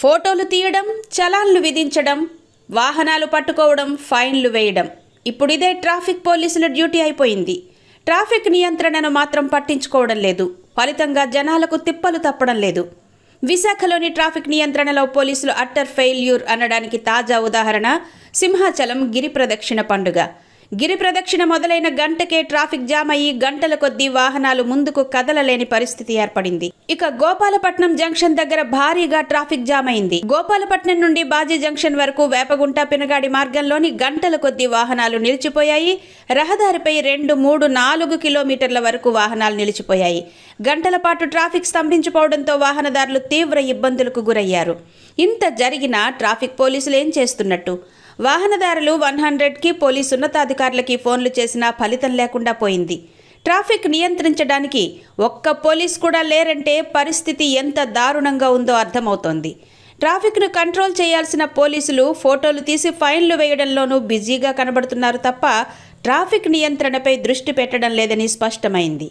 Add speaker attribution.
Speaker 1: ఫోటోలు తీయడం, చలాన్లు విధించడం, వాహనాలు పట్టుకోవడం, ఫైన్లు వేయడం. ఇప్పుడు ఇదే ట్రాఫిక్ పోలీసుల డ్యూటీ అయిపోయింది. ట్రాఫిక్ నియంత్రణను మాత్రం పట్టించుకోవడం లేదు. ఫలితంగా జనాలకు తిప్పలు తప్పడం లేదు. విశాఖలోని ట్రాఫిక్ నియంత్రణలో పోలీసులు అట్టర్ ఫెయిల్యూర్ అనడానికి తాజా ఉదాహరణ సింహాచలం గిరి ప్రదక్షిణ పండుగ. గిరి ప్రదక్షిణ మొదలైన గంటకే ట్రాఫిక్ జామ్ అయ్యి గంటల కొద్దీ వాహనాలు ముందుకు కదలలేని పరిస్థితి ఏర్పడింది. ఇక గోపాలపట్నం జంక్షన్ దగ్గర భారీగా ట్రాఫిక్ జామ్ అయింది. గోపాలపట్నం నుండి బాజీ జంక్షన్ వరకు వేపగుంట పినగాడి మార్గంలోని గంటల కొద్దీ వాహనాలు నిలిచిపోయాయి. రహదారిపై 2, 3, 4 కిలోమీటర్ల వరకు వాహనాలు నిలిచిపోయాయి. గంటల పాటు ట్రాఫిక్ స్తంభించిపోవడంతో వాహనదారులు తీవ్ర ఇబ్బందులకు గురయ్యారు. ఇంత జరిగినా ట్రాఫిక్ పోలీసులు ఏం చేస్తున్నట్టు? వాహనదారులు 100కి పోలీసు ఉన్నతాధికారులకి ఫోన్లు చేసినా ఫలితం లేకుండా పోయింది. ట్రాఫిక్ నియంత్రించడానికి ఒక్క పోలీస్ కూడా లేరంటే పరిస్థితి ఎంత దారుణంగా ఉందో అర్థమవుతోంది. ట్రాఫిక్ను కంట్రోల్ చేయాల్సిన పోలీసులు ఫోటోలు తీసి ఫైన్లు వేయడంలోనూ బిజీగా కనబడుతున్నారు తప్ప ట్రాఫిక్ నియంత్రణపై దృష్టి పెట్టడం లేదని స్పష్టమైంది.